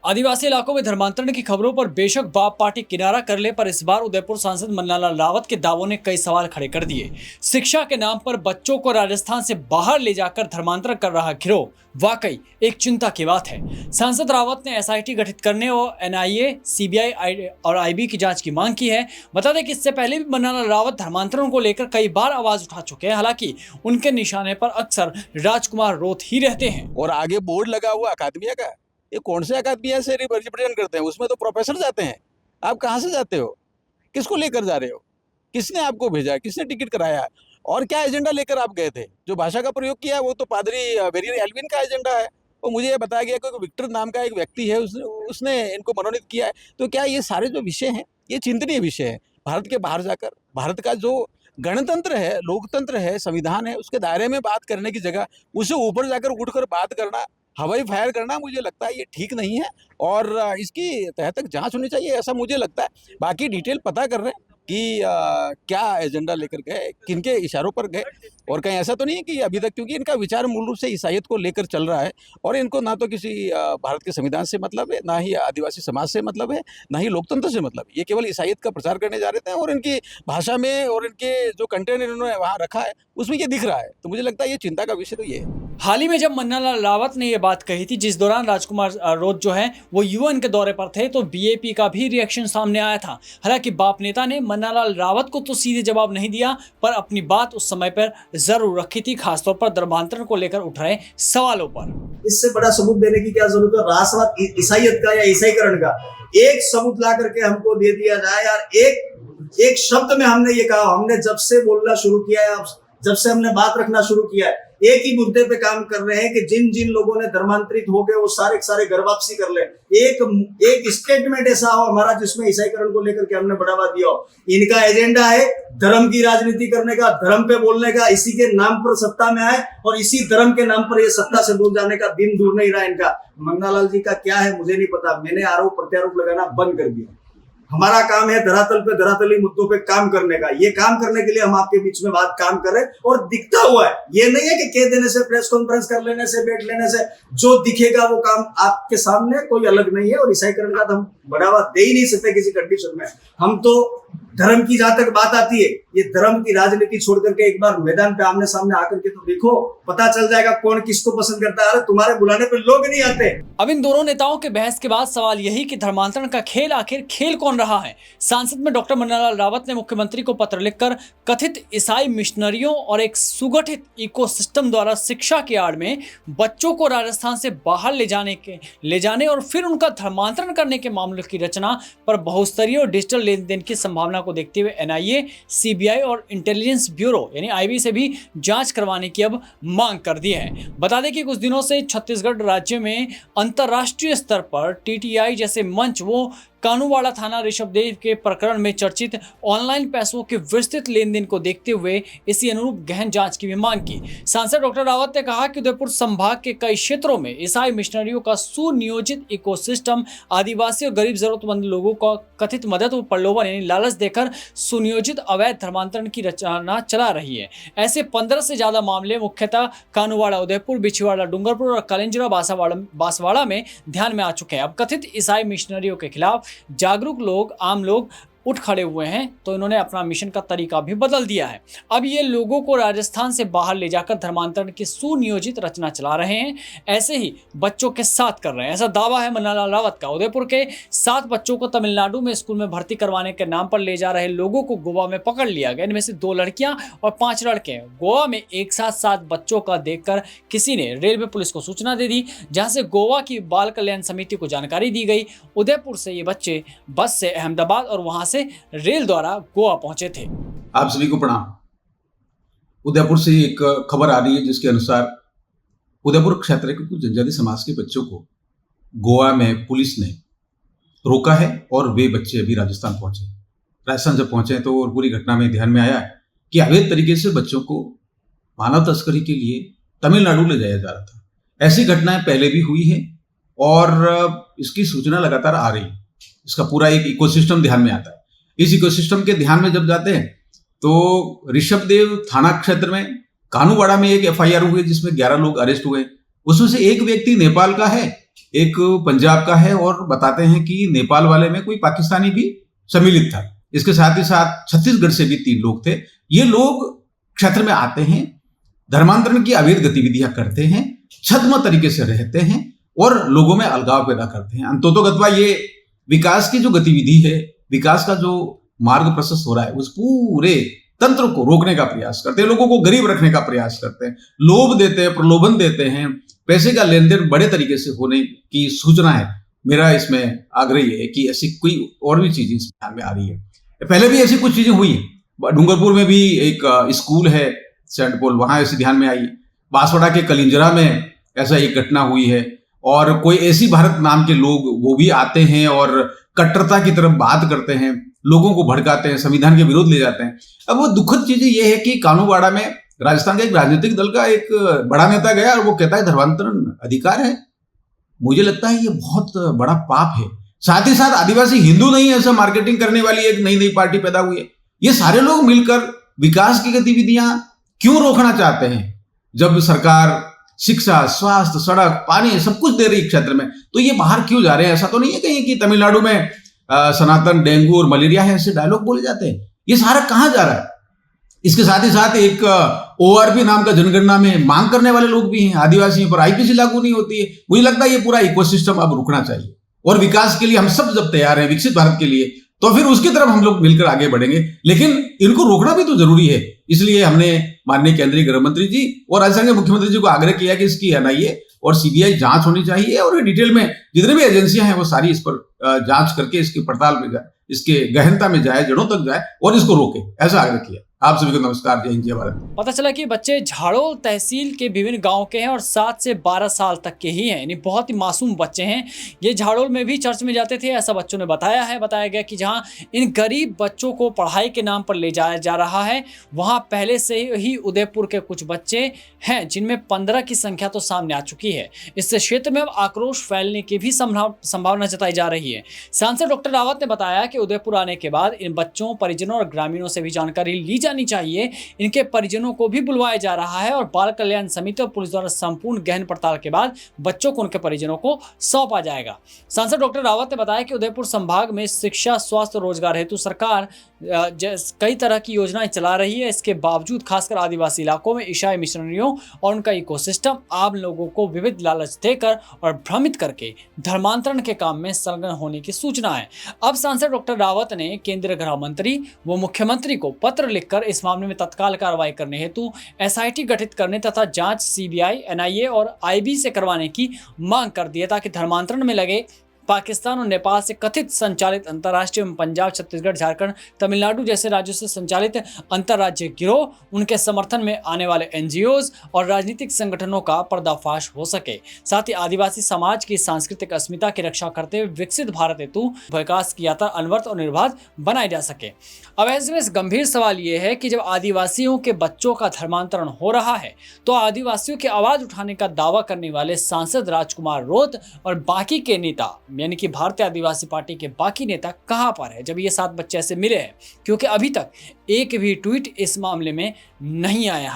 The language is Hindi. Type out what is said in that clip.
आदिवासी इलाकों में धर्मांतरण की खबरों पर बेशक बाप पार्टी किनारा कर ले, पर इस बार उदयपुर सांसद मन्नालाल रावत के दावों ने कई सवाल खड़े कर दिए। शिक्षा के नाम पर बच्चों को राजस्थान से बाहर ले जाकर धर्मांतरण कर रहा गिरोह वाकई एक चिंता की बात है। सांसद रावत ने एसआईटी गठित करने और एनआईए, सीबीआई और आईबी की जांच की मांग की है। बता दें कि इससे पहले भी मन्नालाल रावत धर्मांतरण को लेकर कई बार आवाज उठा चुके हैं। हालांकि उनके निशाने पर अक्सर राजकुमार रोत ही रहते हैं। और आगे बोर्ड लगा हुआ अकादमिया का, ये कौन से अकादमिया से रिप्रेजेंट करते हैं? उसमें तो प्रोफेसर जाते हैं। आप कहाँ से जाते हो? किसको लेकर जा रहे हो? किसने आपको भेजा? किसने टिकट कराया? और क्या एजेंडा लेकर आप गए थे? जो भाषा का प्रयोग किया वो तो पादरी वेरियर एल्विन का एजेंडा है। और मुझे ये बताया गया कि विक्टर नाम का एक व्यक्ति है, उसने इनको मनोनीत किया है। तो क्या ये सारे जो विषय हैं, ये चिंतनीय विषय है। भारत के बाहर जाकर भारत का जो गणतंत्र है, लोकतंत्र है, संविधान है, उसके दायरे में बात करने की जगह उससे ऊपर जाकर उठकर बात करना, हवाई फायर करना, मुझे लगता है ये ठीक नहीं है। और इसकी तह तक जांच होनी चाहिए, ऐसा मुझे लगता है। बाकी डिटेल पता कर रहे हैं कि क्या एजेंडा लेकर गए, किनके इशारों पर गए। और कहीं ऐसा तो नहीं है कि अभी तक, क्योंकि इनका विचार मूल रूप से ईसाईयत को लेकर चल रहा है और इनको ना तो किसी भारत के संविधान से मतलब है, ना ही आदिवासी समाज से मतलब है, ना ही लोकतंत्र से मतलब है। ये केवल ईसाईयत का प्रचार करने जा रहे थे और इनकी भाषा में और इनके जो कंटेंट इन्होंने वहाँ रखा है उसमें ये दिख रहा है। तो मुझे लगता है ये चिंता का विषय तो ये है। हाल ही में जब मन्नालाल रावत ने यह बात कही थी, जिस दौरान राजकुमार रोत जो है वो यूएन के दौरे पर थे, तो बीएपी का भी रिएक्शन सामने आया था। हालांकि बाप नेता ने मन्नालाल रावत को तो सीधे जवाब नहीं दिया, पर अपनी बात उस समय पर जरूर रखी थी, खासतौर पर धर्मांतरण को लेकर उठ रहे सवालों पर। इससे बड़ा सबूत देने की क्या जरूरत है? राष्ट्रवाद ईसाईयत का या ईसाईकरण का एक सबूत ला करके हमको दे दिया जाए यार। एक शब्द में हमने ये कहा, हमने जब से बोलना शुरू किया है, जब से हमने बात रखना शुरू किया है, एक ही मुद्दे पे काम कर रहे हैं कि जिन जिन लोगों ने धर्मांतरित हो गए वो सारे सारे घर वापसी कर ले। एक स्टेटमेंट ऐसा हो हमारा जिसमें ईसाईकरण को लेकर के हमने बढ़ावा दिया हो। इनका एजेंडा है धर्म की राजनीति करने का, धर्म पे बोलने का, इसी के नाम पर सत्ता में आए और इसी धर्म के नाम पर ये सत्ता से दूर जाने का दिन दूर नहीं रहा इनका। मन्नालाल जी का क्या है मुझे नहीं पता, मैंने आरोप प्रत्यारोप लगाना बंद कर दिया। हमारा काम है धरातल पे धरातली मुद्दों पे काम करने का। ये काम करने के लिए हम आपके बीच में बात काम कर रहे हैं और दिखता हुआ है। ये नहीं है कि कह देने से, प्रेस कॉन्फ्रेंस कर लेने से, बैठ लेने से जो दिखेगा वो काम आपके सामने कोई अलग नहीं है। और ईसाईकरण का तो हम बढ़ावा दे ही नहीं सकते किसी कंडीशन में। हम तो धर्म की जहां तक बात आती है, ये धर्म की राजनीति छोड़ करके एक बार मैदान पे आमने सामने आकर के तो देखो, पता चल जाएगा कौन किसको पसंद करता है। अरे तुम्हारे बुलाने पे लोग नहीं आते। अब इन दोनों नेताओं के बहस के बाद सवाल यही कि धर्मांतरण का खेल आखिर खेल कौन रहा है। सांसद में डॉक्टर मन्नालाल रावत ने मुख्यमंत्री को पत्र लिखकर कथित ईसाई मिशनरियों और एक सुगठित इकोसिस्टम द्वारा शिक्षा की आड़ में बच्चों को राजस्थान से बाहर ले जाने और फिर उनका धर्मांतरण करने के मामलों की रचना पर बहुस्तरीय और डिजिटल लेन देन की संभावना को देखते हुए एनआईए, सीबीआई और इंटेलिजेंस ब्यूरो यानी आईबी से भी जांच करवाने की अब मांग कर दी है। बता दें कि कुछ दिनों से छत्तीसगढ़ राज्य में अंतर्राष्ट्रीय स्तर पर टीटीआई जैसे मंच वो कानूवाड़ा थाना ऋषभदेव के प्रकरण में चर्चित ऑनलाइन पैसों के विस्तृत लेन देन को देखते हुए इसी अनुरूप गहन जांच की भी मांग की। सांसद डॉक्टर रावत ने कहा कि उदयपुर संभाग के कई क्षेत्रों में ईसाई मिशनरियों का सुनियोजित इकोसिस्टम आदिवासी और गरीब जरूरतमंद लोगों को कथित मदद और प्रलोभन यानी लालच देकर सुनियोजित अवैध धर्मांतरण की रचना चला रही है। ऐसे 15 से ज्यादा मामले मुख्यतः कानूवाड़ा, उदयपुर, बिछवाड़ा, डूंगरपुर और कलिंजरा बांसवाड़ा में ध्यान में आ चुके हैं। अब कथित ईसाई मिशनरियों के खिलाफ जागरूक लोग, आम लोग उठ खड़े हुए हैं, तो इन्होंने अपना मिशन का तरीका भी बदल दिया है। अब ये लोगों को राजस्थान से बाहर ले जाकर धर्मांतरण की सुनियोजित रचना चला रहे हैं, ऐसे ही बच्चों के साथ कर रहे हैं, ऐसा दावा है मन्नालाल रावत का। उदयपुर के 7 बच्चों को तमिलनाडु में स्कूल में भर्ती करवाने के नाम पर ले जा रहे लोगों को गोवा में पकड़ लिया गया। इनमें से 2 लड़कियां और 5 लड़के हैं। गोवा में एक साथ 7 बच्चों का देखकर किसी ने रेलवे पुलिस को सूचना दे दी, जहां से गोवा की बाल कल्याण समिति को जानकारी दी गई। उदयपुर से ये बच्चे बस से अहमदाबाद और वहां से रेल द्वारा गोवा पहुंचे थे। आप सभी को प्रणाम। उदयपुर से एक खबर आ रही है जिसके अनुसार उदयपुर क्षेत्र के कुछ जनजाति समाज के बच्चों को गोवा में पुलिस ने रोका है और वे बच्चे अभी राजस्थान पहुंचे। राजस्थान जब पहुंचे तो और पूरी घटना में ध्यान में आया कि अवैध तरीके से बच्चों को मानव तस्करी के लिए तमिलनाडु ले जाया जा रहा था। ऐसी घटनाएं पहले भी हुई है और इसकी सूचना लगातार आ रही है। इसका पूरा एक इकोसिस्टम ध्यान में आता है। इस इकोसिस्टम के ध्यान में जब जाते हैं तो ऋषभदेव थाना क्षेत्र में कानूवाड़ा में एक एफआईआर हुई जिसमें 11 लोग अरेस्ट हुए। उसमें से एक व्यक्ति नेपाल का है, एक पंजाब का है और बताते हैं कि नेपाल वाले में कोई पाकिस्तानी भी सम्मिलित था। इसके साथ ही साथ छत्तीसगढ़ से भी 3 लोग थे। ये लोग क्षेत्र में आते हैं, धर्मांतरण की अवैध गतिविधियां करते हैं, छद्म तरीके से रहते हैं और लोगों में अलगाव पैदा करते हैं। अंततोगत्वा ये विकास की जो गतिविधि है, विकास का जो मार्ग प्रशस्त हो रहा है, उस पूरे तंत्र को रोकने का प्रयास करते हैं, लोगों को गरीब रखने का प्रयास करते हैं, लोभ देते हैं, प्रलोभन देते हैं, पैसे का लेन देन बड़े तरीके से होने की सूचना है। मेरा इसमें आग्रह ये है कि ऐसी कोई और भी चीजें इस ध्यान में आ रही है। पहले भी ऐसी कुछ चीजें हुई हैं। डूंगरपुर में भी एक स्कूल है सेंट पॉल, वहां ऐसी ध्यान में आई। बांसवाड़ा के कलिंजरा में ऐसा एक घटना हुई है। और कोई ऐसी भारत नाम के लोग वो भी आते हैं और कट्टरता की तरफ बात करते हैं, लोगों को भड़काते हैं, संविधान के विरोध ले जाते हैं। अब वो दुखद चीज ये है कि कानूवाड़ा में राजस्थान का एक राजनीतिक दल का एक बड़ा नेता गया और वो कहता है धर्मांतरण अधिकार है। मुझे लगता है ये बहुत बड़ा पाप है। साथ ही साथ आदिवासी हिंदू नहीं है, ऐसा मार्केटिंग करने वाली एक नई पार्टी पैदा हुई है। ये सारे लोग मिलकर विकास की गतिविधियां क्यों रोकना चाहते हैं? जब सरकार शिक्षा, स्वास्थ्य, सड़क, पानी सब कुछ दे रही है क्षेत्र में, तो ये बाहर क्यों जा रहे हैं? ऐसा तो नहीं है कहीं कि तमिलनाडु में सनातन, डेंगू और मलेरिया है, ऐसे डायलॉग बोले जाते हैं। ये सारा कहां जा रहा है? इसके साथ ही साथ एक ORP नाम का जनगणना में मांग करने वाले लोग भी हैं। आदिवासियों पर IPC लागू नहीं होती है। मुझे लगता है ये पूरा इकोसिस्टम अब रुकना चाहिए और विकास के लिए हम सब जब तैयार हैं, विकसित भारत के लिए, तो फिर उसकी तरफ हम लोग मिलकर आगे बढ़ेंगे। लेकिन इनको रोकना भी तो जरूरी है। इसलिए हमने माननीय केंद्रीय गृह मंत्री जी और राजस्थान के मुख्यमंत्री जी को आग्रह किया कि इसकी NIA और CBI जांच होनी चाहिए और डिटेल में जितनी भी एजेंसियां हैं वो सारी इस पर जांच करके इसकी पड़ताल में जाए, इसके गहनता में जाए, जड़ों तक जाए और इसको रोके, ऐसा आग्रह किया। आप सभी को नमस्कार, जय हिंद, जय भारत। पता चला कि बच्चे झाड़ोल तहसील के विभिन्न गांव के हैं और 7 से 12 साल तक के ही हैं, यानी बहुत ही मासूम बच्चे हैं। ये झाड़ोल में भी चर्च में जाते थे, ऐसा बच्चों ने बताया है। बताया गया कि जहां इन गरीब बच्चों को पढ़ाई के नाम पर ले जाया जा रहा है, वहां पहले से ही उदयपुर के कुछ बच्चे हैं जिनमें 15 की संख्या तो सामने आ चुकी है। इससे क्षेत्र में अब आक्रोश फैलने की भी संभावना जताई जा रही है। सांसद डॉक्टर रावत ने बताया कि उदयपुर आने के बाद इन बच्चों, परिजनों और ग्रामीणों से भी जानकारी ली जानी चाहिए। इनके परिजनों को भी बुलवाया जा रहा है और बाल कल्याण समिति और पुलिस द्वारा संपूर्ण गहन पड़ताल के बाद बच्चों को उनके परिजनों को सौंपा जाएगा। सांसद डॉक्टर रावत ने बताया कि उदयपुर संभाग में शिक्षा, स्वास्थ्य, रोजगार हेतु सरकार कई तरह की योजनाएं चला रही है। इसके बावजूद खासकर आदिवासी इलाकों में ईसाई मिशनरियों और उनका इकोसिस्टम आम लोगों को विविध लालच देकर और भ्रमित करके धर्मांतरण के काम में संलग्न होने की सूचना है। अब सांसद डॉक्टर रावत ने केंद्रीय गृह मंत्री व मुख्यमंत्री को पत्र लिखकर इस मामले में तत्काल कार्रवाई करने हेतु SIT गठित करने तथा जांच CBI, NIA और IB से करवाने की मांग कर दी है, ताकि धर्मांतरण में लगे पाकिस्तान और नेपाल से कथित संचालित अंतर्राष्ट्रीय एवं पंजाब, छत्तीसगढ़, झारखंड, तमिलनाडु जैसे राज्यों से संचालित अंतर्राज्यीय गिरोह, उनके समर्थन में आने वाले NGOs और राजनीतिक संगठनों का पर्दाफाश हो सके। साथ ही आदिवासी समाज की सांस्कृतिक अस्मिता की रक्षा करते हुए विकसित भारत हेतु विकास की यात्रा अनवरत और निर्बाध बनाई जा सके। अब ऐसे में गंभीर सवाल ये है कि जब आदिवासियों के बच्चों का धर्मांतरण हो रहा है, तो आदिवासियों की आवाज उठाने का दावा करने वाले सांसद राजकुमार रोत और बाकी के नेता, यानी कि भारतीय आदिवासी पार्टी के बाकी नेता कहां पर है जब ये 7 बच्चे ऐसे मिले हैं? क्योंकि अभी तक एक भी ट्वीट इस मामले में नहीं आया है।